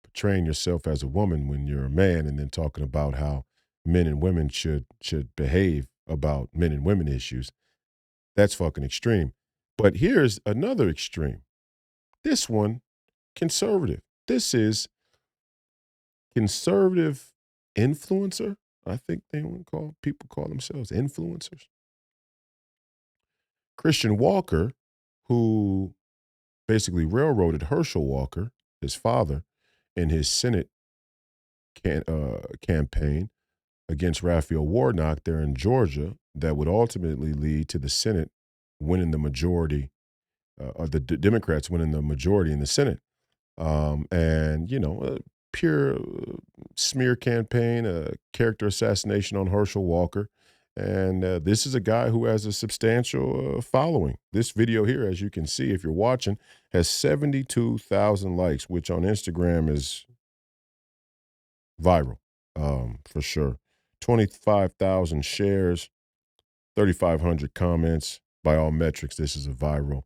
portraying yourself as a woman when you're a man, and then talking about how men and women should behave about men and women issues. That's fucking extreme. But here's another extreme. This one, conservative. This is conservative influencer. I think people call themselves influencers. Christian Walker, who basically railroaded Herschel Walker, his father, in his Senate campaign against Raphael Warnock there in Georgia, that would ultimately lead to the Senate winning the majority, or the Democrats winning the majority in the Senate. And, a pure smear campaign, a character assassination on Herschel Walker. And this is a guy who has a substantial following. This video here, as you can see, if you're watching, has 72,000 likes, which on Instagram is viral, for sure. 25,000 shares, 3,500 comments. By all metrics, this is a viral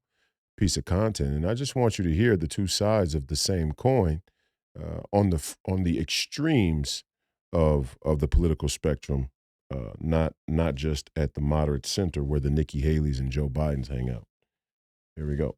piece of content. And I just want you to hear the two sides of the same coin on the extremes of the political spectrum, not just at the moderate center where the Nikki Haley's and Joe Bidens hang out. Here we go.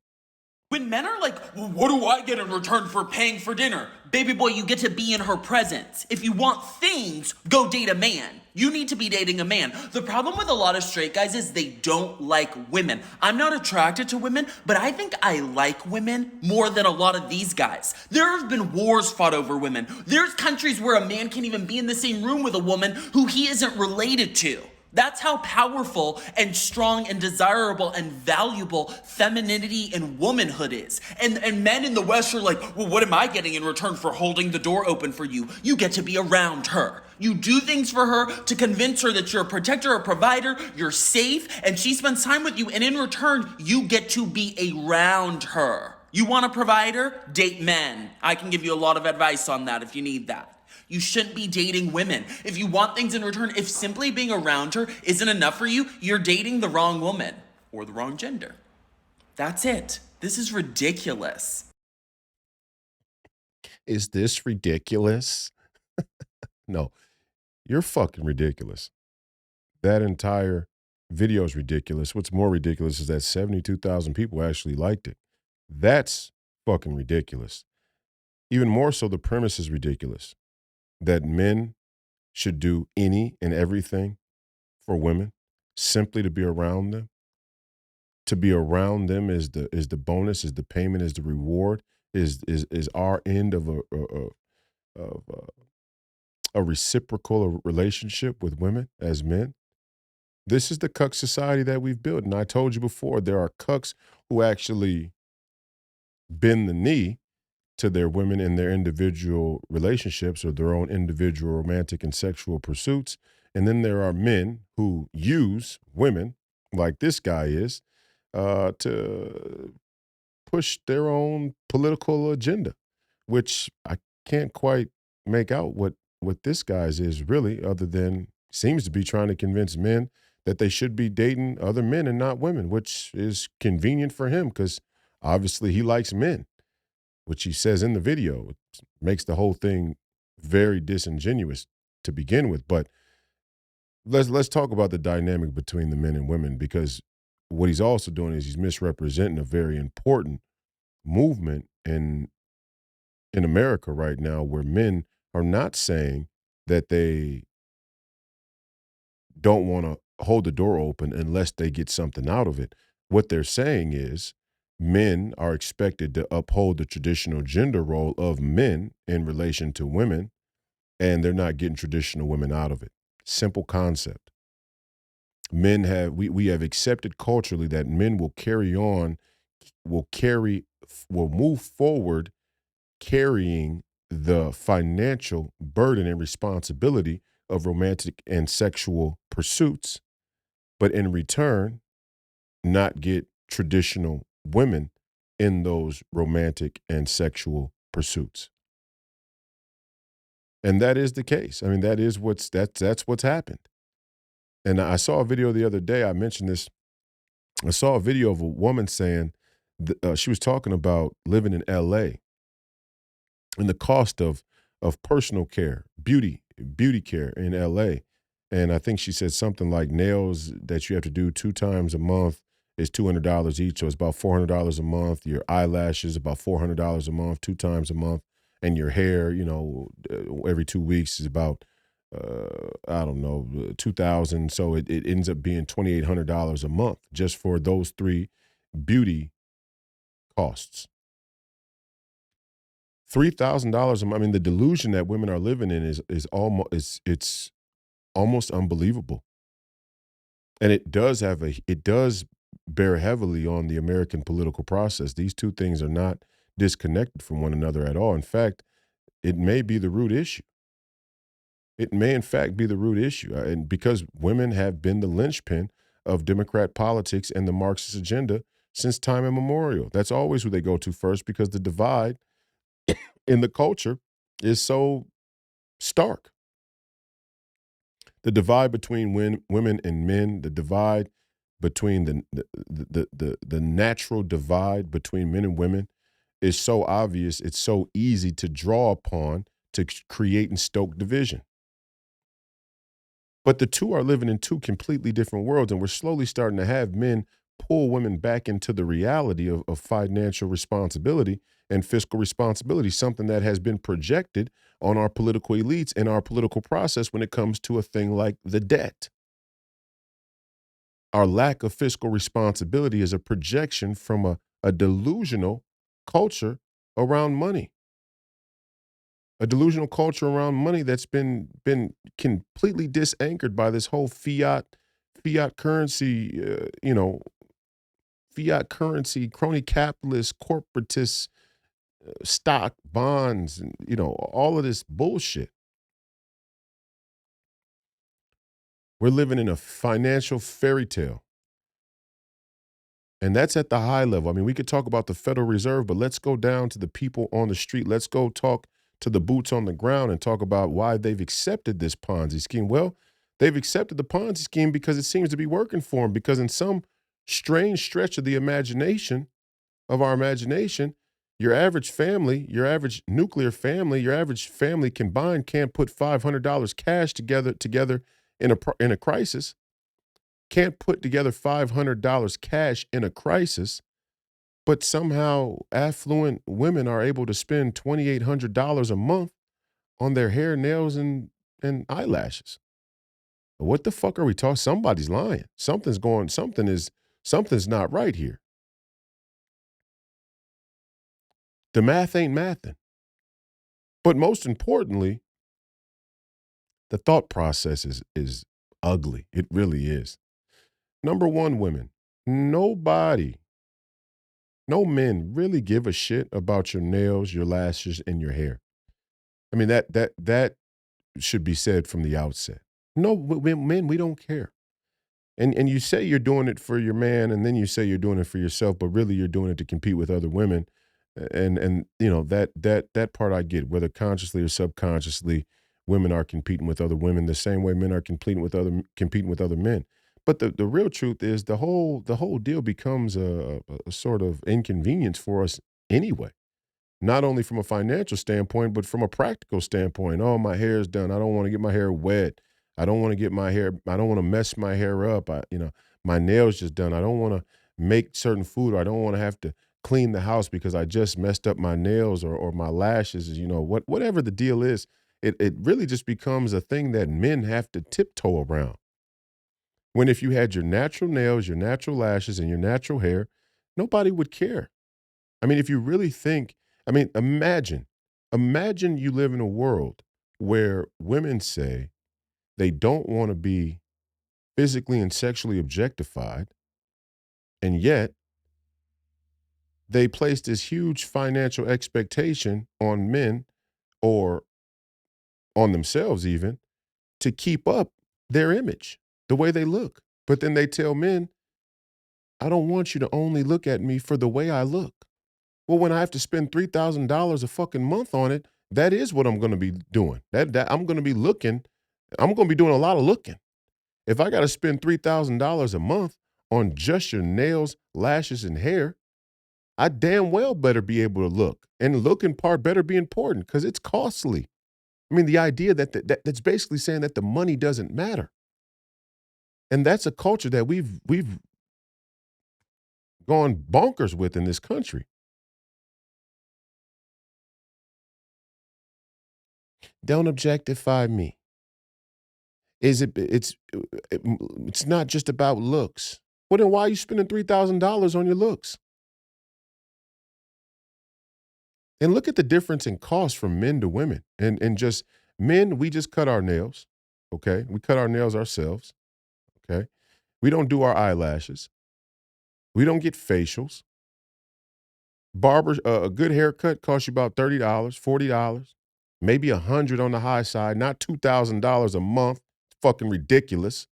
When men are like, well, what do I get in return for paying for dinner? Baby boy, you get to be in her presence. If you want things, go date a man. You need to be dating a man. The problem with a lot of straight guys is they don't like women. I'm not attracted to women, but I think I like women more than a lot of these guys. There have been wars fought over women. There's countries where a man can't even be in the same room with a woman who he isn't related to. That's how powerful and strong and desirable and valuable femininity and womanhood is. And men in the West are like, well, what am I getting in return for holding the door open for you? You get to be around her. You do things for her to convince her that you're a protector, a provider, you're safe, and she spends time with you, and in return, you get to be around her. You want a provider? Date men. I can give you a lot of advice on that if you need that. You shouldn't be dating women. If you want things in return, if simply being around her isn't enough for you, you're dating the wrong woman or the wrong gender. That's it. This is ridiculous. Is this ridiculous? No, you're fucking ridiculous. That entire video is ridiculous. What's more ridiculous is that 72,000 people actually liked it. That's fucking ridiculous. Even more so, the premise is ridiculous. That men should do any and everything for women simply to be around them. To be around them is the bonus, is the payment, is the reward, is our end of a reciprocal relationship with women as men. This is the cuck society that we've built. And I told you before, there are cucks who actually bend the knee to their women in their individual relationships or their own individual romantic and sexual pursuits. And then there are men who use women, like this guy is, to push their own political agenda, which I can't quite make out what this guy's is really, other than seems to be trying to convince men that they should be dating other men and not women, which is convenient for him because Obviously, he likes men, which he says in the video. It makes the whole thing very disingenuous to begin with. But let's talk about the dynamic between the men and women, because what he's also doing is he's misrepresenting a very important movement in America right now, where men are not saying that they don't want to hold the door open unless they get something out of it. What they're saying is men are expected to uphold the traditional gender role of men in relation to women, and they're not getting traditional women out of it. Simple concept. Men have, we have accepted culturally that men will will move forward carrying the financial burden and responsibility of romantic and sexual pursuits, but in return, not get traditional women in those romantic and sexual pursuits. And that is the case. I mean, that's what's happened. And I saw a video the other day, I mentioned this. I saw a video of a woman saying, she was talking about living in LA and the cost of personal care, beauty care in LA. And I think she said something like nails that you have to do 2 times a month is $200 each. So it's about $400 a month. Your eyelashes, about $400 a month, 2 times a month. And your hair, every 2 weeks is about, I don't know, $2,000. So it ends up being $2,800 a month just for those 3 beauty costs. $3,000 a month. I mean, the delusion that women are living in is almost unbelievable. And it does bear heavily on the American political process. These two things are not disconnected from one another at all. In fact, it may be the root issue. It may, in fact, be the root issue. And because women have been the linchpin of Democrat politics and the Marxist agenda since time immemorial. That's always who they go to first, because the divide in the culture is so stark. The divide between women and men, the divide between the natural divide between men and women is so obvious. It's so easy to draw upon to create and stoke division. But the two are living in 2 completely different worlds, and we're slowly starting to have men pull women back into the reality of financial responsibility and fiscal responsibility, something that has been projected on our political elites and our political process when it comes to a thing like the debt. Our lack of fiscal responsibility is a projection from a delusional culture around money. A delusional culture around money that's been completely disanchored by this whole fiat currency, fiat currency, crony capitalist, corporatist, stock, bonds, and, all of this bullshit. We're living in a financial fairy tale. And that's at the high level. I mean, we could talk about the Federal Reserve, but let's go down to the people on the street. Let's go talk to the boots on the ground and talk about why they've accepted this Ponzi scheme. Well, they've accepted the Ponzi scheme because it seems to be working for them, because in some strange stretch of our imagination, your average family, your average nuclear family, your average family combined can't put $500 cash together in a crisis. Can't put together $500 cash in a crisis, but somehow affluent women are able to spend $2,800 a month on their hair, nails, and eyelashes. What the fuck are we talking? Somebody's lying. Something's not right here. The math ain't mathing. But most importantly, the thought process is ugly. It really is. Number one, women. No men really give a shit about your nails, your lashes, and your hair. I mean, that should be said from the outset. No, men, we don't care. And you say you're doing it for your man, and then you say you're doing it for yourself, but really you're doing it to compete with other women. And that part I get, whether consciously or subconsciously, women are competing with other women the same way men are competing with other men. But the real truth is the whole deal becomes a sort of inconvenience for us anyway. Not only from a financial standpoint, but from a practical standpoint. Oh, my hair is done. I don't want to get my hair wet. I don't want to get my hair. I don't want to mess my hair up. My nails just done. I don't want to make certain food. Or I don't want to have to clean the house because I just messed up my nails or my lashes. Whatever the deal is, it really just becomes a thing that men have to tiptoe around. When if you had your natural nails, your natural lashes, and your natural hair, nobody would care. I mean, if you really think, imagine you live in a world where women say they don't want to be physically and sexually objectified, and yet they place this huge financial expectation on men or on themselves even to keep up their image, the way they look. But then they tell men, I don't want you to only look at me for the way I look. Well, when I have to spend $3,000 a fucking month on it, that is what I'm going to be doing. That I'm going to be looking. I'm going to be doing a lot of looking. If I got to spend $3,000 a month on just your nails, lashes, and hair, I damn well better be able to look. And the looking part better be important because it's costly. I mean, the idea that's basically saying that the money doesn't matter. And that's a culture that we've gone bonkers with in this country. Don't objectify me. It's not just about looks. Well, then why are you spending $3,000 on your looks? And look at the difference in cost from men to women. And just men, we just cut our nails. Okay. We cut our nails ourselves. Okay. We don't do our eyelashes. We don't get facials. Barber, a good haircut costs you about $30, $40, maybe $100 on the high side, not $2,000 a month. It's fucking ridiculous.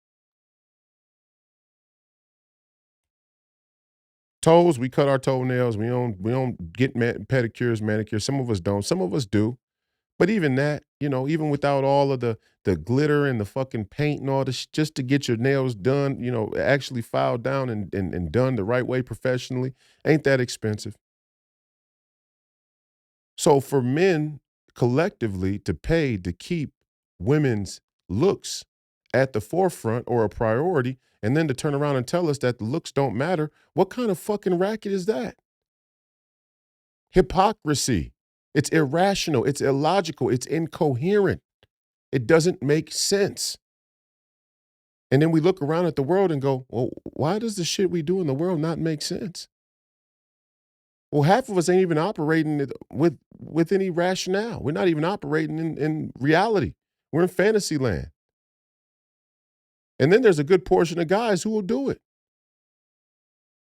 Toes, we cut our toenails. We don't get pedicures, manicures. Some of us don't. Some of us do. But even that, even without all of the glitter and the fucking paint and all this, just to get your nails done, actually filed down and done the right way professionally, ain't that expensive. So for men collectively to pay to keep women's looks at the forefront or a priority, and then to turn around and tell us that the looks don't matter, what kind of fucking racket is that? Hypocrisy. It's irrational. It's illogical. It's incoherent. It doesn't make sense. And then we look around at the world and go, well, why does the shit we do in the world not make sense? Well, half of us ain't even operating with any rationale. We're not even operating in reality. We're in fantasy land. And then there's a good portion of guys who will do it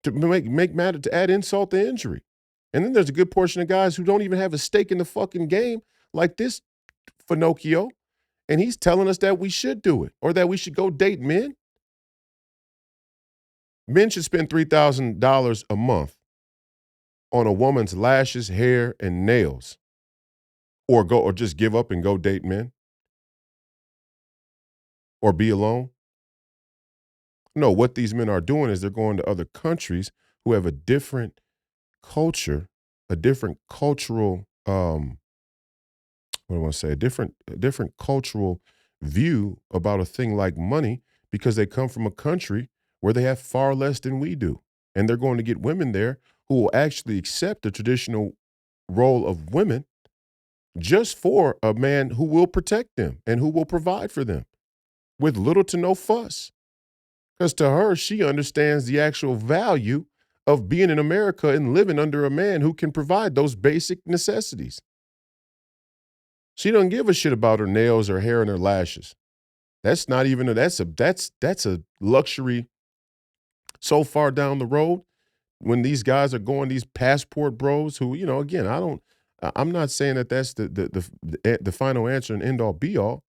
to make matter, to add insult to injury. And then there's a good portion of guys who don't even have a stake in the fucking game, like this Finocchio, and he's telling us that we should do it or that we should go date men. Men should spend $3,000 a month on a woman's lashes, hair, and nails, or just give up and go date men, or be alone. No, what these men are doing is they're going to other countries who have a different culture, a different cultural, a different cultural view about a thing like money, because they come from a country where they have far less than we do. And they're going to get women there who will actually accept the traditional role of women just for a man who will protect them and who will provide for them with little to no fuss. Because to her, she understands the actual value of being in America and living under a man who can provide those basic necessities. She doesn't give a shit about her nails, her hair, and her lashes. That's not even that's a luxury so far down the road when these guys are going, these passport bros who, again, I'm not saying that that's the final answer and end all be all.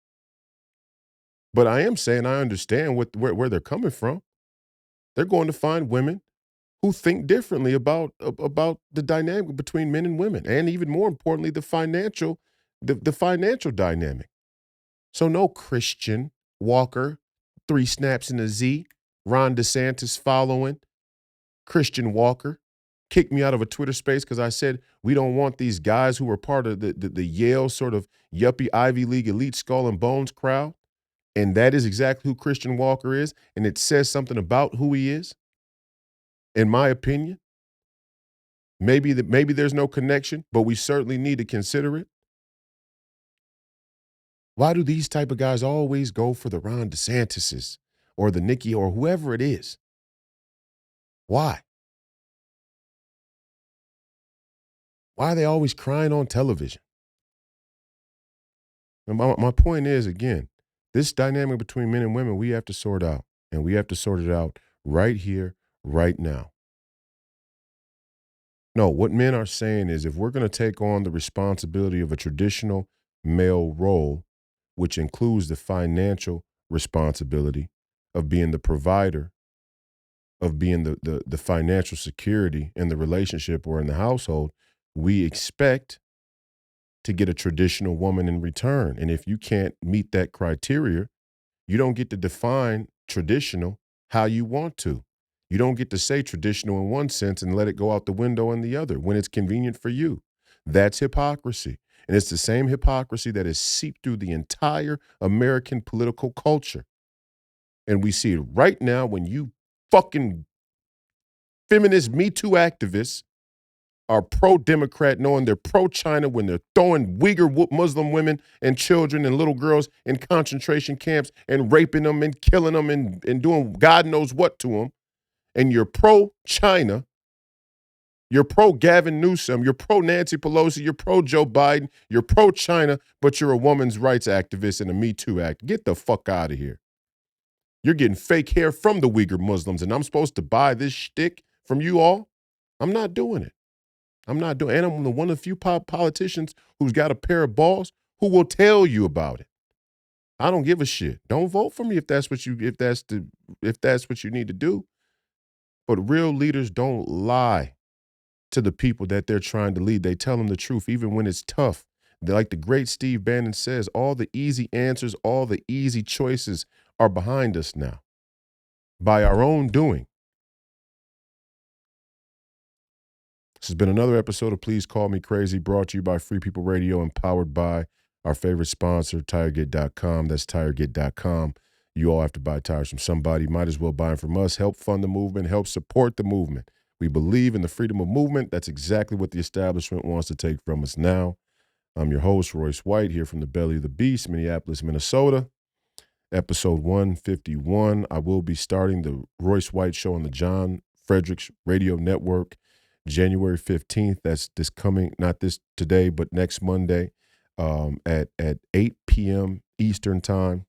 But I am saying I understand where they're coming from. They're going to find women who think differently about the dynamic between men and women, and even more importantly, the financial dynamic. So no Christian Walker, 3 snaps in a Z. Ron DeSantis following, Christian Walker, kicked me out of a Twitter space because I said we don't want these guys who were part of the Yale sort of yuppie Ivy League elite skull and bones crowd. And that is exactly who Christian Walker is. And it says something about who he is, in my opinion. Maybe there's no connection, but we certainly need to consider it. Why do these type of guys always go for the Ron DeSantises or the Nikki or whoever it is? Why? Why are they always crying on television? And my point is, again, this dynamic between men and women, we have to sort out. And we have to sort it out right here, right now. No, what men are saying is if we're going to take on the responsibility of a traditional male role, which includes the financial responsibility of being the provider, of being the financial security in the relationship or in the household, we expect to get a traditional woman in return. And if you can't meet that criteria, you don't get to define traditional how you want to. You don't get to say traditional in one sense and let it go out the window in the other when it's convenient for you. That's hypocrisy. And it's the same hypocrisy that has seeped through the entire American political culture. And we see it right now when you fucking feminist Me Too activists are pro-Democrat, knowing they're pro-China when they're throwing Uyghur Muslim women and children and little girls in concentration camps and raping them and killing them and doing God knows what to them. And you're pro-China, you're pro-Gavin Newsom, you're pro-Nancy Pelosi, you're pro-Joe Biden, you're pro-China, but you're a woman's rights activist and a Me Too act. Get the fuck out of here. You're getting fake hair from the Uyghur Muslims, and I'm supposed to buy this shtick from you all? I'm not doing it. I'm not doing it. And I'm one of the few politicians who's got a pair of balls who will tell you about it. I don't give a shit. Don't vote for me if that's what you need to do. But real leaders don't lie to the people that they're trying to lead. They tell them the truth, even when it's tough. Like the great Steve Bannon says, all the easy answers, all the easy choices are behind us now by our own doing. This has been another episode of Please Call Me Crazy, brought to you by Free People Radio and powered by our favorite sponsor, TireGate.com. That's TireGate.com. You all have to buy tires from somebody. Might as well buy them from us. Help fund the movement. Help support the movement. We believe in the freedom of movement. That's exactly what the establishment wants to take from us now. I'm your host, Royce White, here from the belly of the beast, Minneapolis, Minnesota. Episode 151. I will be starting the Royce White Show on the John Fredericks Radio Network January 15th. That's this coming, not this today, but next Monday at 8 p.m. Eastern Time.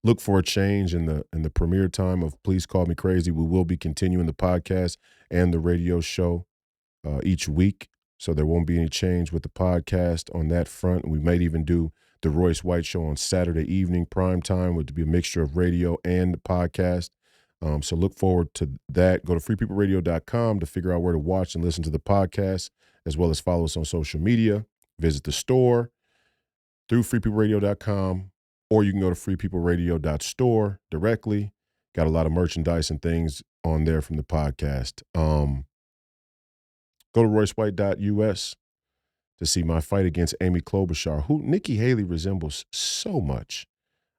Look for a change in the premiere time of Please Call Me Crazy. We will be continuing the podcast and the radio show each week, so there won't be any change with the podcast on that front. We might even do the Royce White Show on Saturday evening prime time, which would be a mixture of radio and the podcast. So look forward to that. Go to freepeopleradio.com to figure out where to watch and listen to the podcast, as well as follow us on social media. Visit the store through freepeopleradio.com, or you can go to freepeopleradio.store directly. Got a lot of merchandise and things on there from the podcast. Go to roycewhite.us to see my fight against Amy Klobuchar, who Nikki Haley resembles so much.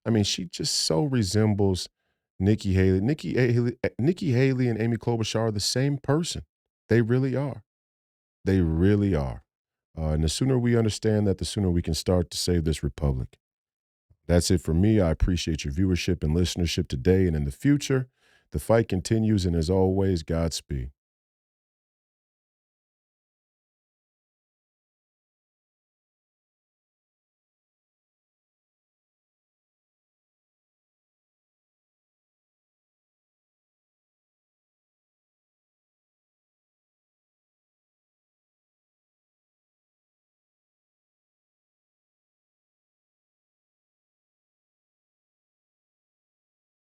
I mean, she just so resembles Nikki Haley. Nikki Haley and Amy Klobuchar are the same person. They really are. They really are. And the sooner we understand that, the sooner we can start to save this republic. That's it for me. I appreciate your viewership and listenership today and in the future. The fight continues, and as always, Godspeed.